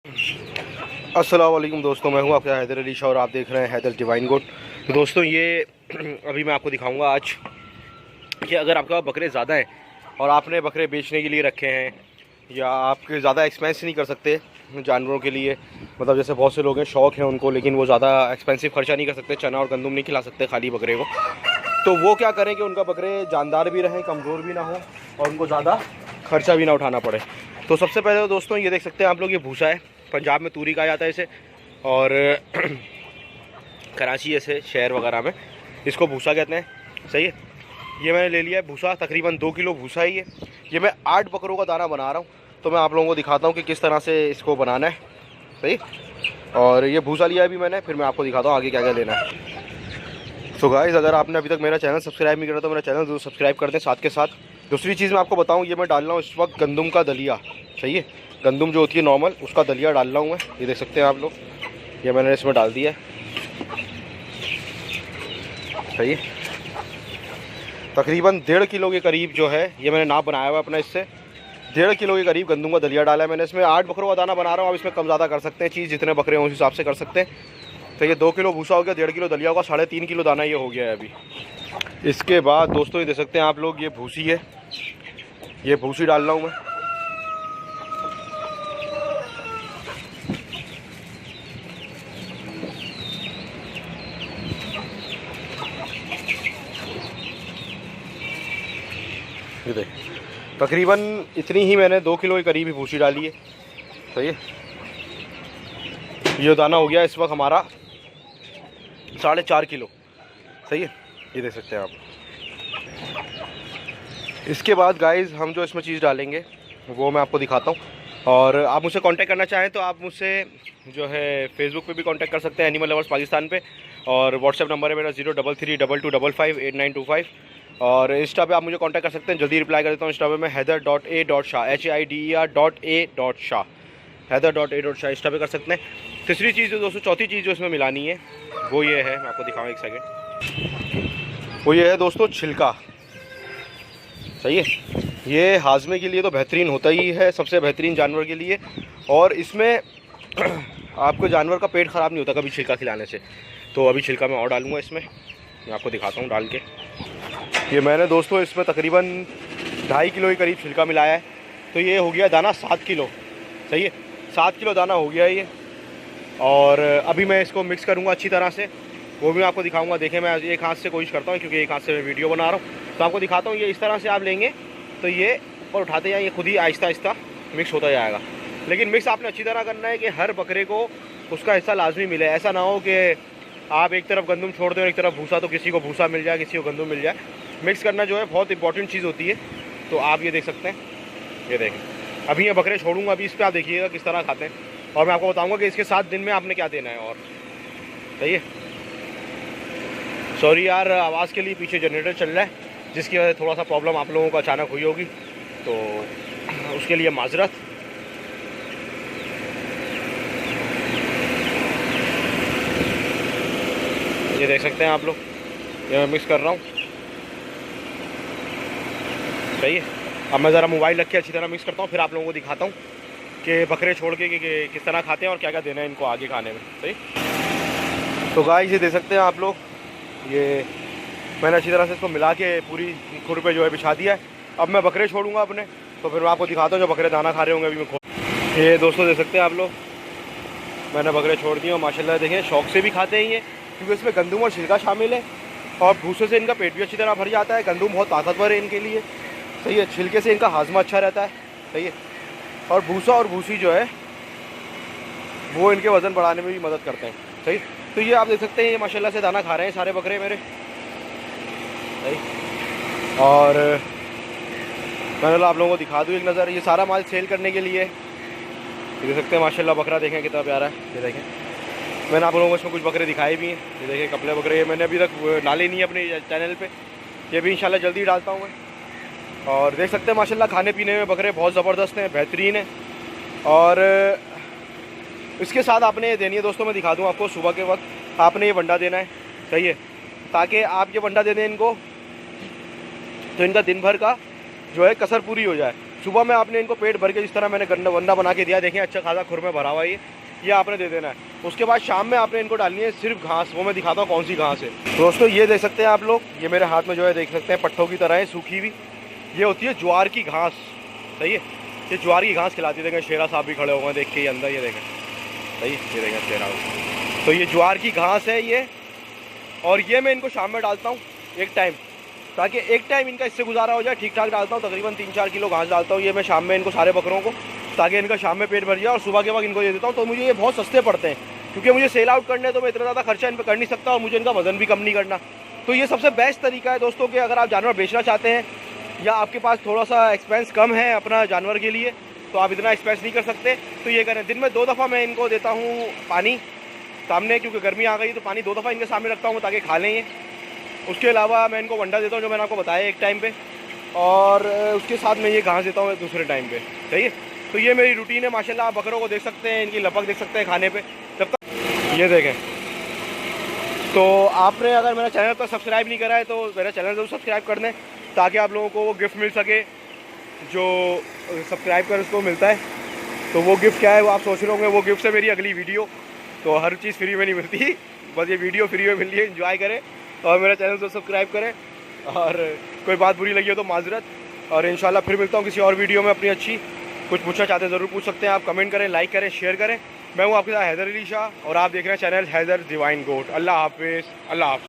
अस्सलाम वालेकुम दोस्तों, मैं हूं आपका हैदर अली शाह और आप देख रहे हैं हैदर डिवाइन गोट। तो दोस्तों ये अभी मैं आपको दिखाऊंगा आज कि अगर आपके पास बकरे ज़्यादा हैं और आपने बकरे बेचने के लिए रखे हैं या आपके ज़्यादा एक्सपेंस नहीं कर सकते जानवरों के लिए, मतलब जैसे बहुत से लोग हैं शौक़ है उनको, लेकिन वो ज़्यादा एक्सपेंसिव खर्चा नहीं कर सकते, चना और गंदम नहीं खिला सकते खाली बकरे को, तो वो क्या करें कि उनका बकरे जानदार भी रहें, कमज़ोर भी ना हो और उनको ज़्यादा खर्चा भी ना उठाना पड़े। तो सबसे पहले तो दोस्तों ये देख सकते हैं आप लोग, ये भूसा है, पंजाब में तूरी कहा जाता है इसे, और कराची ऐसे शहर वगैरह में इसको भूसा कहते हैं। सही है, ये मैंने ले लिया है भूसा, तकरीबन 2 किलो भूसा ही है। ये मैं 8 बकरों का दाना बना रहा हूँ, तो मैं आप लोगों को दिखाता हूँ कि किस तरह से इसको बनाना है। सही, और ये भूसा लिया है अभी मैंने, फिर मैं आपको दिखाता हूँ आगे क्या क्या लेना है। सो गाइस, अगर आपने अभी तक मेरा चैनल सब्सक्राइब नहीं करा तो मेरा चैनल जरूर सब्सक्राइब कर दें। साथ के साथ दूसरी चीज़ मैं आपको बताऊँ, ये मैं डाल रहा हूँ इस वक्त गंदम का दलिया। सही है, गंदम जो होती है नॉर्मल, उसका दलिया डाल रहा हूँ मैं। ये देख सकते हैं आप लोग, ये मैंने इसमें डाल दिया है। सही है, तकरीबन 1.5 किलो के करीब जो है, ये मैंने नाप बनाया हुआ है अपना, इससे 1.5 किलो के करीब गंदम का दलिया डाला है मैंने इसमें। 8 बकरों का दाना बना रहा हूँ, अब इसमें कम ज़्यादा कर सकते हैं, चीज़ जितने बकरे हैं उस हिसाब से कर सकते हैं। तो ये 2 किलो भूसा हो गया, 1.5 किलो दलिया होगा, 3.5 किलो दाना ये हो गया है अभी। इसके बाद दोस्तों ये देख सकते हैं आप लोग, ये भूसी है, ये भूसी डाल रहा हूँ मैं। ये देख, तकरीबन इतनी ही मैंने 2 किलो के करीब ही भूसी डाली है। सही है, ये दाना हो गया इस वक्त हमारा 4.5 किलो। सही है, ये देख सकते हैं आप। इसके बाद गाइस हम जो इसमें चीज़ डालेंगे वो मैं आपको दिखाता हूँ, और आप मुझसे कांटेक्ट करना चाहें तो आप मुझसे जो है फेसबुक पे भी कांटेक्ट कर सकते हैं, एनिमल लवर्स पाकिस्तान पे, और व्हाट्सएप नंबर है मेरा 033225589225, और इंस्टा पे आप मुझे कांटेक्ट कर सकते हैं, जल्दी रिप्लाई कर देता हूँ। इंस्टा पे मैं हैदर.a.शाह HAIDER.A.शाह हैदर.a.शाह इंस्टा पे कर सकते हैं। तीसरी चीज़ जो दोस्तों, चौथी चीज़ जो इसमें मिलानी है वो ये है, मैं आपको दिखाऊँ एक सेकेंड। वो ये है दोस्तों छिलका। सही है, ये हाजमे के लिए तो बेहतरीन होता ही है, सबसे बेहतरीन जानवर के लिए, और इसमें आपको जानवर का पेट ख़राब नहीं होता कभी छिलका खिलाने से। तो अभी छिलका मैं और डालूँगा इसमें, मैं आपको दिखाता हूँ डाल के। ये मैंने दोस्तों इसमें तकरीबन 2.5 किलो के करीब छिलका मिलाया है, तो ये हो गया दाना 7 किलो। सही है, 7 किलो दाना हो गया ये, और अभी मैं इसको मिक्स करूँगा अच्छी तरह से, वो भी मैं आपको दिखाऊंगा। देखें, मैं एक हाथ से कोशिश करता हूँ क्योंकि एक हाथ से मैं वीडियो बना रहा हूँ, तो आपको दिखाता हूँ। ये इस तरह से आप लेंगे तो ये ऊपर उठाते जाए, ये खुद ही आहिस्ता आहिस्ता मिक्स होता जाएगा। लेकिन मिक्स आपने अच्छी तरह करना है कि हर बकरे को उसका हिस्सा लाजमी मिले। ऐसा ना हो कि आप एक तरफ गंदम छोड़ दें और एक तरफ भूसा, तो किसी को भूसा मिल जाए किसी को गंदम मिल जाए। मिक्स करना जो है बहुत इंपॉर्टेंट चीज़ होती है। तो आप ये देख सकते हैं, ये देखें, अभी ये बकरे छोड़ूंगा, अभी इस पर आप देखिएगा किस तरह खाते हैं, और मैं आपको बताऊँगा कि इसके 7 दिन में आपने क्या देना है। और सही है, सॉरी यार आवाज़ के लिए, पीछे जनरेटर चल रहा है जिसकी वजह से थोड़ा सा प्रॉब्लम आप लोगों को अचानक हुई होगी, तो उसके लिए माजरत। ये देख सकते हैं आप लोग, ये मैं मिक्स कर रहा हूँ। सही है, अब मैं ज़रा मोबाइल रख के अच्छी तरह मिक्स करता हूँ, फिर आप लोगों को दिखाता हूँ कि बकरे छोड़ के कि किस तरह खाते हैं और क्या क्या देना है इनको आगे खाने में। सही, तो गाइस ये देख सकते हैं आप लोग, ये मैंने अच्छी तरह से इसको मिला के पूरी खुर पे जो है बिछा दिया है। अब मैं बकरे छोड़ूंगा अपने, तो फिर मैं आपको दिखाता हूँ जो बकरे दाना खा रहे होंगे अभी मैं ये दोस्तों देख सकते हैं आप लोग, मैंने बकरे छोड़ दिए और माशाल्लाह देखें शौक से भी खाते हैं ये, क्योंकि इसमें गंदम और छिलका शामिल है, और भूसे से इनका पेट भी अच्छी तरह भर जाता है। गंदम बहुत ताकतवर है इनके लिए। सही है, छिलके से इनका हाजमा अच्छा रहता है। सही है, और भूसा और भूसी जो है वो इनके वज़न बढ़ाने में भी मदद करते हैं। सही, तो ये आप देख सकते हैं, ये माशाल्लाह से दाना खा रहे हैं सारे बकरे मेरे। सही, और मैंने आप लोगों को दिखा दूँ एक नज़र, ये सारा माल सेल करने के लिए। ये देख सकते हैं माशाल्लाह, बकरा देखें कितना प्यारा है। ये देखें, मैंने आप लोगों को इसमें कुछ बकरे दिखाए भी हैं। ये देखें कपले बकरे, ये मैंने अभी तक डाले नहीं है अपने चैनल पे, ये भी इंशाल्लाह जल्दी डालता हूँ मैं। और देख सकते हैं माशाल्लाह खाने पीने में बकरे बहुत ज़बरदस्त हैं, बेहतरीन हैं। और इसके साथ आपने देनी है दोस्तों, मैं दिखा दूँ आपको, सुबह के वक्त आपने ये वंडा देना है। सही है, ताकि आप ये वंडा दे दें इनको, तो इनका दिन भर का जो है कसर पूरी हो जाए। सुबह में आपने इनको पेट भर के जिस तरह मैंने गंदा वंदा बना के दिया, देखें अच्छा खासा खुर में भरा हुआ है ये आपने दे देना है। उसके बाद शाम में आपने इनको डालनी है सिर्फ घास, वो मैं दिखाता हूँ कौन सी घास है। दोस्तों ये देख सकते हैं आप लोग, ये मेरे हाथ में जो है देख सकते हैं पट्टों की तरह है सूखी हुई, ये होती है ज्वार की घास, सही है। ये ज्वार की घास खिलाती है। देखें शेरा साहब भी खड़े हुए हैं देख के, ये अंदर ये देखें, सही है, ये देखें शेरा। तो ये ज्वार की घास है ये, और ये मैं इनको शाम में डालता हूँ एक टाइम, ताकि एक टाइम इनका इससे गुजारा हो जाए। ठीक ठाक डालता हूँ, तकरीबन 3-4 किलो घास डालता हूँ ये मैं शाम में इनको सारे बकरों को, ताकि इनका शाम में पेट भर जाए और सुबह के वक्त इनको दे देता हूँ। तो मुझे ये बहुत सस्ते पड़ते हैं, क्योंकि मुझे सेल आउट करने तो मैं इतना ज़्यादा खर्चा इन पर कर नहीं सकता और मुझे इनका वजन भी कम नहीं करना। तो ये सबसे बेस्ट तरीका है दोस्तों कि अगर आप जानवर बेचना चाहते हैं या आपके पास थोड़ा सा एक्सपेंस कम है अपना जानवर के लिए, तो आप इतना एक्सपेंस नहीं कर सकते, तो ये करें। दिन में 2 दफ़ा मैं इनको देता हूँ पानी सामने, क्योंकि गर्मी आ गई तो पानी 2 दफ़ा इनके सामने रखता हूँ ताकि खा लें ये। उसके अलावा मैं इनको वंडा देता हूँ जो मैंने आपको बताया एक टाइम पे, और उसके साथ मैं ये घास देता हूँ दूसरे टाइम पे, सही है। तो ये मेरी रूटीन है माशाल्लाह। आप बकरों को देख सकते हैं, इनकी लपक देख सकते हैं खाने पे। जब तक ये देखें, तो आपने अगर मेरा चैनल पर सब्सक्राइब नहीं करा है तो मेरा चैनल ज़रूर सब्सक्राइब कर दें, ताकि आप लोगों को वो गिफ्ट मिल सके जो सब्सक्राइब कर उसको मिलता है। तो वो गिफ्ट क्या है वो आप सोच रहे होंगे, वो गिफ्ट है मेरी अगली वीडियो। तो हर चीज़ फ्री में नहीं मिलती, बस ये वीडियो फ्री में मिल रही है, इन्जॉय करें और मेरा चैनल को सब्सक्राइब करें। और कोई बात बुरी लगी हो तो माजरत, और इंशाल्लाह फिर मिलता हूँ किसी और वीडियो में अपनी अच्छी। कुछ पूछना चाहते हैं ज़रूर पूछ सकते हैं आप, कमेंट करें, लाइक करें, शेयर करें। मैं हूँ आपके साथ हैदर अली शाह और आप देख रहे हैं चैनल हैदर डिवाइन गोट। अल्लाह हाफिज़, अल्लाह हाफ़िज़।